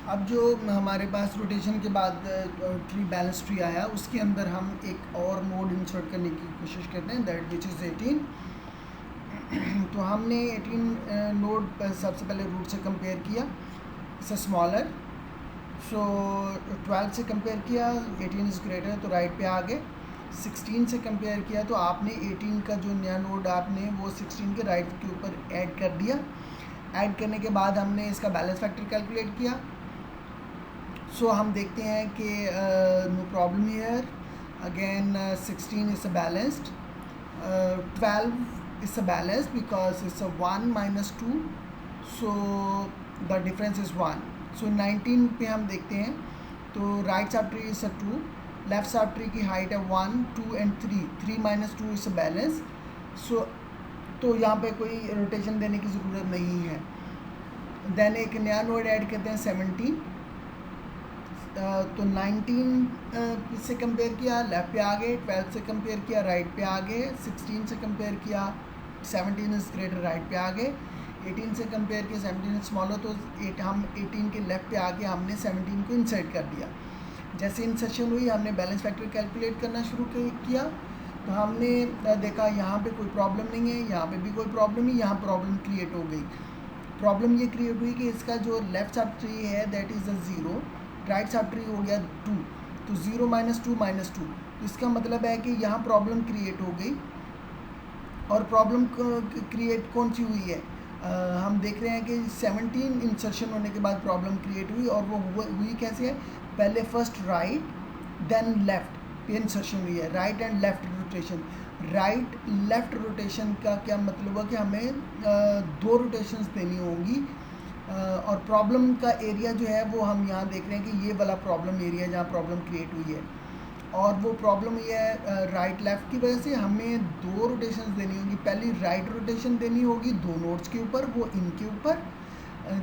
अब जो हमारे पास रोटेशन के बाद ट्री बैलेंस ट्री आया, उसके अंदर हम एक और नोड इंसर्ट करने की कोशिश करते हैं, दैट विच इज़ 18। तो हमने 18 नोड सबसे पहले रूट से कंपेयर किया, इट्स स्मॉलर, सो 12 से कंपेयर किया, 18 इज़ ग्रेटर, तो राइट पे आ गए। 16 से कंपेयर किया तो आपने 18 का जो नया नोड आपने वो 16 के राइट के ऊपर ऐड कर दिया। ऐड करने के बाद हमने इसका बैलेंस फैक्टर कैलकुलेट किया। सो हम देखते हैं कि no problem here, again 16 is a balanced, 12 is a balanced because it's a 1 minus 2, so the difference is 1। So 19 पे हम देखते हैं तो right sub tree is a 2, left sub tree की हाइट है 1, 2 and 3, 3 minus 2 is a balance. So तो यहाँ पे कोई रोटेशन देने की ज़रूरत नहीं है। देन एक नया नोड ऐड करते हैं 17, तो 19 से कंपेयर किया, लेफ़्ट पे आ गए, 12 से कंपेयर किया, राइट पे आ गए, 16 से कंपेयर किया, 17 इज़ ग्रेटर, राइट पे आ गए, 18 से कंपेयर किया, 17 इज स्मॉलर, तो हम 18 के लेफ़्ट पे आके हमने 17 को इंसर्ट कर दिया। जैसे इंसर्शन हुई हमने बैलेंस फैक्टर कैलकुलेट करना शुरू किया, तो हमने देखा यहाँ पे कोई प्रॉब्लम नहीं है, यहाँ पे भी कोई प्रॉब्लम नहीं, यहाँ प्रॉब्लम क्रिएट हो गई। प्रॉब्लम ये क्रिएट हुई कि इसका जो लेफ्ट सब ट्री है that is a 0, right sub tree हो गया 2, तो 0 minus 2 minus 2, तो इसका मतलब है कि यहाँ प्रॉब्लम क्रिएट हो गई। और प्रॉब्लम क्रिएट कौन सी हुई है, हम देख रहे हैं कि 17 इंसर्शन होने के बाद प्रॉब्लम क्रिएट हुई, और वो हुई कैसे है, पहले फर्स्ट राइट देन लेफ्ट पे इंसर्शन हुई है, right and left rotation. Right left rotation का क्या मतलब हुआ कि हमें दो रोटेशंस देनी होंगी, और प्रॉब्लम का एरिया जो है वो हम यहाँ देख रहे हैं कि ये वाला प्रॉब्लम एरिया जहाँ प्रॉब्लम क्रिएट हुई है, और वो प्रॉब्लम ये है राइट लेफ़्ट की वजह से हमें दो रोटेशंस देनी होगी। पहली राइट रोटेशन देनी होगी दो नोड्स के ऊपर, वो इनके ऊपर,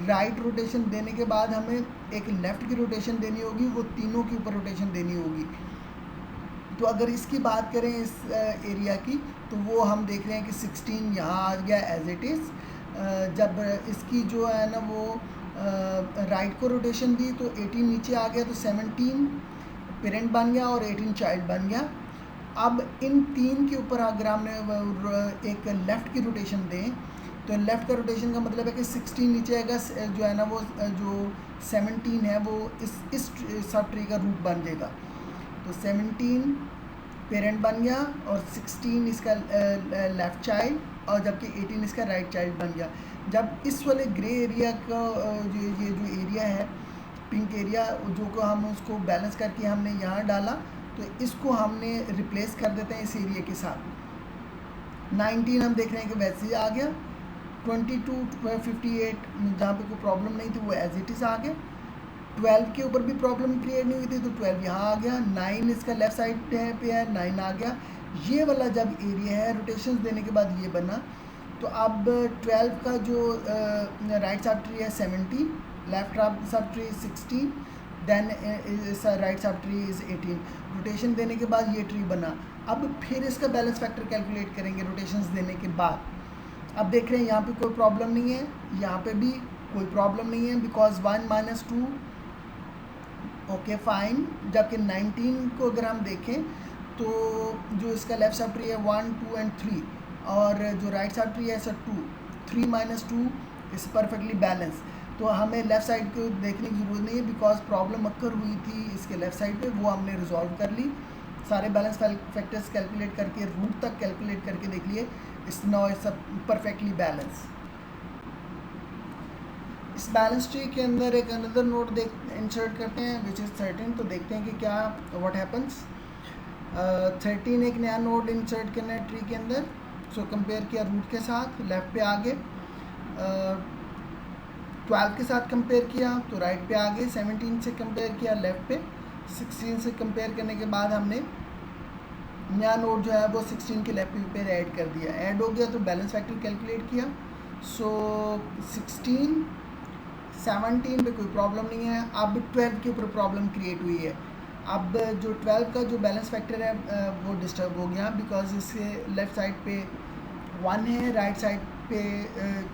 राइट रोटेशन देने के बाद हमें एक लेफ़्ट की रोटेशन देनी होगी, वो तीनों के ऊपर रोटेशन देनी होगी। तो अगर इसकी बात करें इस एरिया की, तो वो हम देख रहे हैं कि 16 यहाँ आ गया एज इट इज़। जब इसकी जो है ना वो राइट को रोटेशन दी तो 18 नीचे आ गया, तो 17 पेरेंट बन गया और 18 चाइल्ड बन गया। अब इन तीन के ऊपर अगर हमने एक लेफ़्ट की रोटेशन दें, तो लेफ़्ट का रोटेशन का मतलब है कि 16 नीचे आएगा, जो है ना वो जो 17 है वो इस सब ट्री का रूट बन जाएगा। तो 17 पेरेंट बन गया और 16 इसका लेफ़्ट चाइल्ड, और जबकि 18 इसका राइट चाइल्ड बन गया। जब इस वाले ग्रे एरिया का ये जो एरिया है पिंक एरिया, जो को हम उसको बैलेंस करके हमने यहाँ डाला, तो इसको हमने रिप्लेस कर देते हैं इस एरिया के साथ। 19 हम देख रहे हैं कि वैसे ही आ गया, 22 58 जहाँ पे कोई प्रॉब्लम नहीं थी वो एज इट इज़ आ गया, 12 के ऊपर भी प्रॉब्लम क्रिएट नहीं हुई थी तो 12 यहाँ आ गया, 9 इसका लेफ़्ट साइड पे है, 9 आ गया। ये वाला जब एरिया है रोटेशंस देने के बाद ये बना, तो अब 12 का जो राइट सब ट्री है 70, लेफ्ट सब tree 60, then right sub tree is 18। Rotation देने के बाद ये ट्री बना। अब फिर इसका बैलेंस फैक्टर कैलकुलेट करेंगे रोटेशंस देने के बाद। अब देख रहे हैं यहाँ पे कोई प्रॉब्लम नहीं है, यहाँ पे भी कोई प्रॉब्लम नहीं है, बिकॉज 1 minus 2 ओके फाइन। जबकि 19 को अगर हम देखें तो जो इसका लेफ्ट सब ट्री है 1, 2 एंड 3, और जो राइट सब ट्री है sir 2, 3 minus 2 is perfectly balance. तो हमें लेफ़्ट साइड को देखने की ज़रूरत नहीं है, बिकॉज प्रॉब्लम अक्कर हुई थी इसके लेफ़्ट साइड पे, वो हमने रिजॉल्व कर ली। सारे बैलेंस फैक्टर्स कैलकुलेट करके रूट तक कैलकुलेट करके देख लिए, it's now it's perfectly balance. इस बैलेंस ट्री के अंदर एक अनदर नोड इंसर्ट करते हैं विच इज़ 13, तो देखते हैं कि क्या व्हाट हैपन्स। 13 एक नया नोड इंसर्ट करना है ट्री के अंदर, सो कंपेयर किया रूट के साथ, लेफ़्ट पे आगे, 12 के साथ कंपेयर किया तो राइट पे आगे, 17 से कंपेयर किया लेफ़्ट पे, 16 से कंपेयर करने के बाद हमने नया नोड जो है वो 16 के लेफ्ट पे ऐड कर दिया, ऐड हो गया तो बैलेंस फैक्टर कैलकुलेट किया। सो 16 17 पे कोई प्रॉब्लम नहीं है। अब 12 के ऊपर प्रॉब्लम क्रिएट हुई है। अब जो 12 का जो बैलेंस फैक्टर है वो डिस्टर्ब हो गया, बिकॉज इसके लेफ़्ट साइड पे 1 है, राइट साइड पे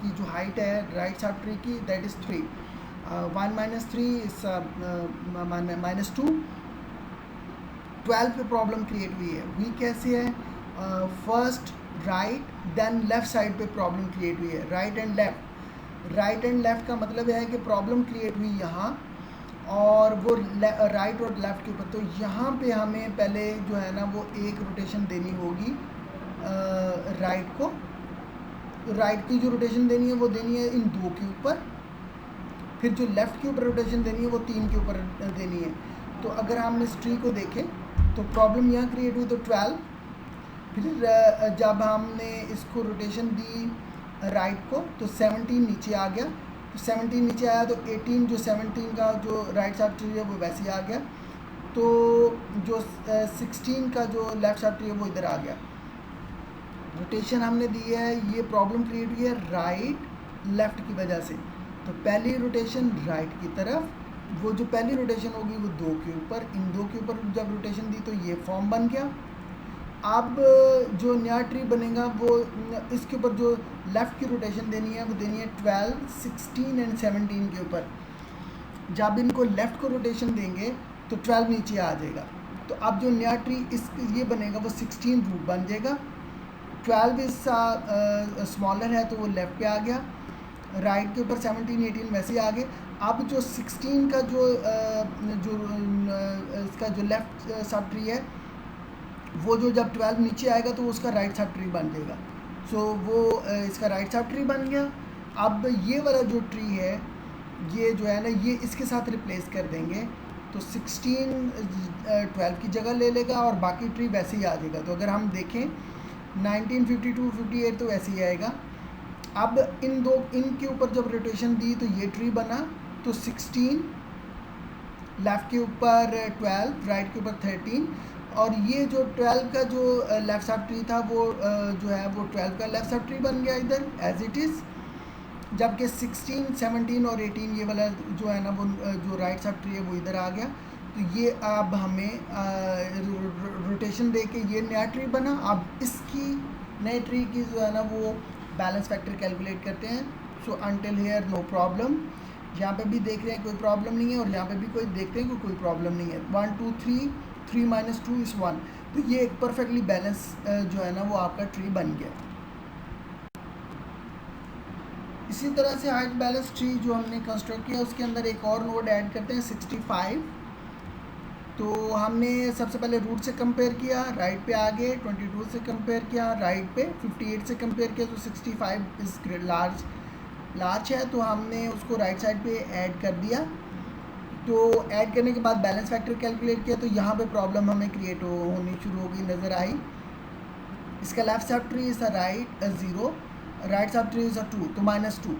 की जो हाइट है राइट सब ट्री की दैट इज़ 3, 1 माइनस 3 इस माइनस 2। 12 पे प्रॉब्लम क्रिएट हुई है, हुई कैसे है? First right then left side पे प्रॉब्लम क्रिएट हुई है, right and left. Right and left का मतलब है कि प्रॉब्लम क्रिएट हुई यहाँ और वो राइट और लेफ़्ट के ऊपर। तो यहाँ पे हमें पहले जो है ना वो एक रोटेशन देनी होगी राइट को। राइट की जो रोटेशन देनी है वो देनी है इन 2 के ऊपर, फिर जो लेफ़्ट के ऊपर रोटेशन देनी है वो 3 के ऊपर देनी है। तो अगर हम इस ट्री को देखें तो प्रॉब्लम यहाँ क्रिएट हुई तो 12, फिर जब हमने इसको रोटेशन दी राइट को तो 17 नीचे आ गया। तो 17 नीचे आया तो 18 जो 17 का जो राइट साइड ट्री है वो वैसे ही आ गया। तो जो 16 का जो लेफ़्ट साइड ट्री है वो इधर आ गया। रोटेशन हमने दी है, ये प्रॉब्लम क्रिएट हुई है राइट लेफ़्ट की वजह से। तो पहली रोटेशन राइट की तरफ, वो जो पहली रोटेशन होगी वो 2 के ऊपर, इन 2 के ऊपर जब रोटेशन दी तो ये फॉर्म बन गया। अब जो नया ट्री बनेगा वो इसके ऊपर जो लेफ़्ट की रोटेशन देनी है वो देनी है 12, 16 एंड 17 के ऊपर। जब इनको लेफ़्ट को रोटेशन देंगे तो 12 नीचे आ जाएगा। तो अब जो नया ट्री इस ये बनेगा वो 16 रूट बन जाएगा। 12 इस स्मॉलर है तो वो लेफ़्ट पे आ गया, राइट के ऊपर 17, 18 वैसे ही आ गए। अब जो 16 का जो इसका जो लेफ़्ट सब ट्री है वो जो जब 12 नीचे आएगा तो उसका राइट सब ट्री बन जाएगा। सो वो इसका राइट सब ट्री बन गया। अब ये वाला जो ट्री है ये जो है ना ये इसके साथ रिप्लेस कर देंगे तो 16 12 की जगह ले लेगा और बाकी ट्री वैसे ही आ जाएगा। तो अगर हम देखें 1952, 58 तो वैसे ही आएगा। अब इनके ऊपर जब रोटेशन दी तो ये ट्री बना, तो 16 लेफ़्ट के ऊपर 12, राइट के ऊपर 13, और ये जो 12 का जो लेफ़्ट सब ट्री था वो जो है वो 12 का लेफ़्ट सब ट्री बन गया इधर एज इट इज़। जबकि 16, 17 और 18 ये वाला जो है ना वो जो राइट सब ट्री है वो इधर आ गया। तो ये अब हमें रोटेशन दे के ये नया ट्री बना। अब इसकी नए ट्री की जो है ना वो बैलेंस फैक्टर कैलकुलेट करते हैं। So until here no problem. यहाँ पे भी देख रहे हैं कोई प्रॉब्लम नहीं है और यहाँ पे भी कोई देखते हैं कि कोई प्रॉब्लम नहीं है। 1 2 3, 3 माइनस 2 इज़ 1। तो ये एक परफेक्टली बैलेंस जो है ना वो आपका ट्री बन गया। इसी तरह से हाइट बैलेंस ट्री जो हमने कंस्ट्रक्ट किया उसके अंदर एक और नोड ऐड करते हैं 65। तो हमने सबसे पहले रूट से कंपेयर किया, राइट पे आगे 22 से कंपेयर किया, राइट पे 58 से कंपेयर किया। तो 65 इज़ लार्ज है तो हमने उसको राइट साइड पे ऐड कर दिया। तो ऐड करने के बाद बैलेंस फैक्टर कैलकुलेट किया तो यहाँ पे प्रॉब्लम हमें क्रिएट होनी शुरू हो गई, नज़र आई। इसका left sub tree is a right 0, right sub tree is a 2, तो -2।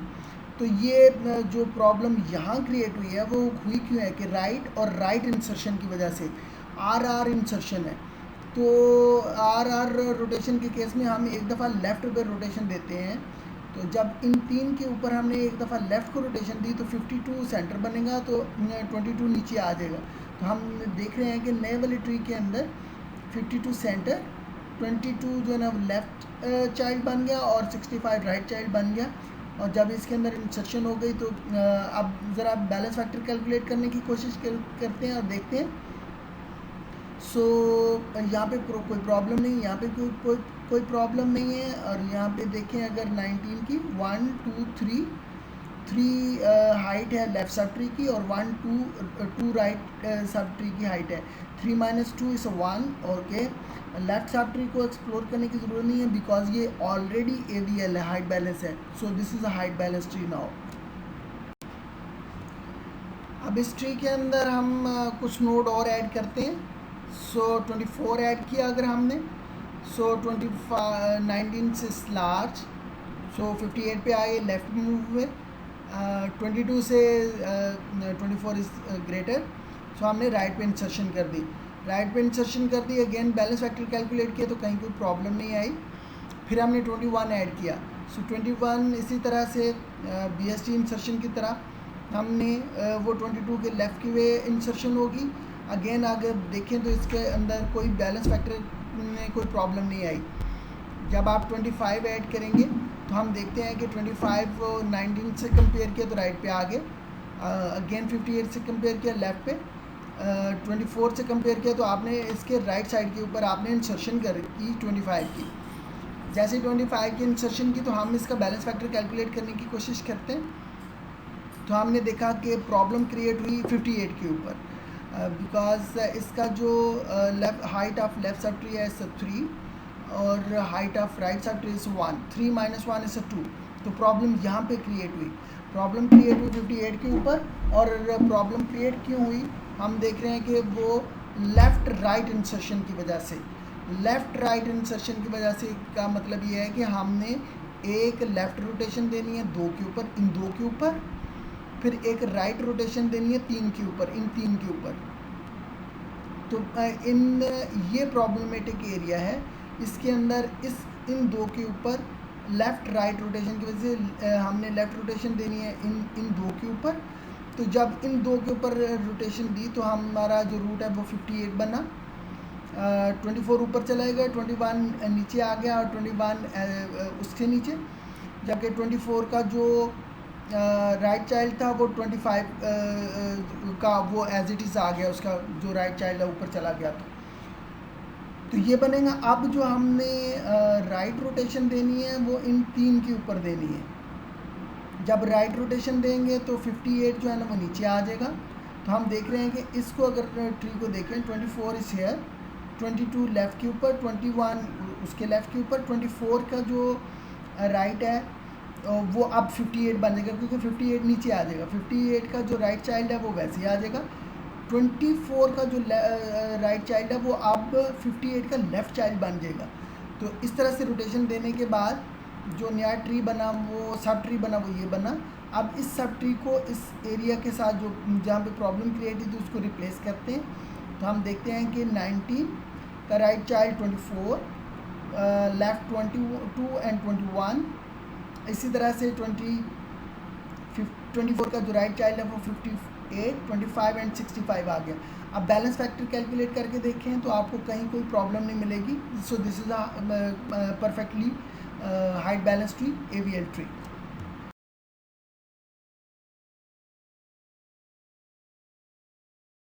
तो ये जो प्रॉब्लम यहाँ क्रिएट हुई है वो हुई क्यों है कि राइट और राइट इंसर्शन की वजह से आर इंसर्शन है। तो आर रोटेशन के केस में हम एक दफ़ा लेफ़्ट पे रोटेशन देते हैं। तो जब इन 3 के ऊपर हमने एक दफ़ा लेफ़्ट को रोटेशन दी तो 52 सेंटर बनेगा, तो 22 नीचे आ जाएगा। तो हम देख रहे हैं कि नए वाले ट्री के अंदर 52 सेंटर, 22 जो है ना लेफ़्ट चाइल्ड बन गया और 65 राइट चाइल्ड बन गया। और जब इसके अंदर इंसर्शन हो गई तो अब ज़रा बैलेंस फैक्टर कैलकुलेट करने की कोशिश करते हैं और देखते हैं। सो यहाँ पे कोई प्रॉब्लम नहीं, यहाँ पे कोई प्रॉब्लम नहीं है। और यहाँ पे देखें अगर 19 की 1 2 3 हाइट है लेफ़्ट सब ट्री की और 1 2 राइट सब ट्री की हाइट है। 3 minus 2 is 1। Okay, left sub tree को एक्सप्लोर करने की ज़रूरत नहीं है बिकॉज ये ऑलरेडी ABL है, हाइट बैलेंस है। So this is a height balance tree now. अब इस ट्री के अंदर हम कुछ नोड और ऐड करते हैं। सो 24 ऐड किया अगर हमने, सो 19 से लार्ज, सो 58 पे आए, लेफ़्ट मूव हुए। 22 से 24 इज़ ग्रेटर, सो हमने राइट पे इंसर्शन कर दी। राइट पे इंसर्शन कर दी, अगेन बैलेंस फैक्टर कैलकुलेट किया तो कहीं कोई प्रॉब्लम नहीं आई। फिर हमने 21 ऐड किया। सो 21 इसी तरह से BST इंसर्शन की तरह हमने वो 22 के लेफ़्ट की वे इंसर्शन होगी। अगेन अगर देखें तो इसके अंदर कोई बैलेंस फैक्टर में कोई प्रॉब्लम नहीं आई। जब आप 25 ऐड करेंगे तो हम देखते हैं कि 25 19 से कंपेयर किया तो राइट पे आ गए, अगेन 58 से कंपेयर किया लेफ़्ट पे, 24 से कंपेयर किया तो आपने इसके राइट साइड के ऊपर आपने इंसर्शन की 25 की। जैसे 25 की इंसर्शन की तो हम इसका बैलेंस फैक्टर कैलकुलेट करने की कोशिश करते हैं। तो हमने देखा कि प्रॉब्लम क्रिएट हुई 58 के ऊपर, बिकॉज इसका जो height of left sub tree है इस 3 और height of right sub tree इस 1, 3 - 1 इस 2। तो प्रॉब्लम यहाँ पे क्रिएट हुई, प्रॉब्लम क्रिएट हुई 58 के ऊपर। और प्रॉब्लम क्रिएट क्यों हुई, हम देख रहे हैं कि वो लेफ़्ट राइट इंसर्शन की वजह से, लेफ़्ट राइट इंसर्शन की वजह से का मतलब ये है कि हमने एक लेफ़्ट रोटेशन देनी है 2 के ऊपर, इन 2 के ऊपर, फिर एक राइट रोटेशन देनी है 3 के ऊपर, इन 3 के ऊपर। तो इन ये प्रॉब्लमेटिक एरिया है, इसके अंदर इन 2 के ऊपर लेफ़्ट राइट रोटेशन की वजह से हमने लेफ़्ट रोटेशन देनी है इन 2 के ऊपर। तो जब इन 2 के ऊपर रोटेशन दी तो हमारा जो रूट है वो 58 बना, 24 ऊपर चला गया, 21 नीचे आ गया और 21 उसके नीचे, जबकि 24 का जो राइट चाइल्ड था वो 25 का वो एज इट इज़ आ गया, उसका जो राइट चाइल्ड है ऊपर चला गया। तो ये बनेगा। अब जो हमने राइट रोटेशन देनी है वो इन 3 के ऊपर देनी है। जब राइट रोटेशन देंगे तो 58 जो है ना वो नीचे आ जाएगा। तो हम देख रहे हैं कि इसको अगर ट्री को देखें, 24 इस हेयर, 22 लेफ़्ट के ऊपर, 21 उसके लेफ़्ट के ऊपर, 24 का जो राइट है वो अब 58 बन जाएगा, क्योंकि 58 नीचे आ जाएगा। 58 का जो राइट चाइल्ड है वो वैसे ही आ जाएगा। 24 का जो राइट चाइल्ड है वो अब 58 का लेफ़्ट चाइल्ड बन जाएगा। तो इस तरह से रोटेशन देने के बाद जो नया ट्री बना, वो सब ट्री बना, वो ये बना। अब इस सब ट्री को इस एरिया के साथ जो जहाँ पे प्रॉब्लम क्रिएट हुई थी उसको रिप्लेस करते हैं। तो हम देखते हैं कि 19 का राइट चाइल्ड 24, लेफ़्ट 22 एंड 21, इसी तरह से 24 का जो राइट चाइल्ड है वो 58, 25 एंड 65 आ गया। अब बैलेंस फैक्टर कैलकुलेट करके देखें तो आपको कहीं कोई प्रॉब्लम नहीं मिलेगी। So this is a perfectly height balance tree, AVL tree.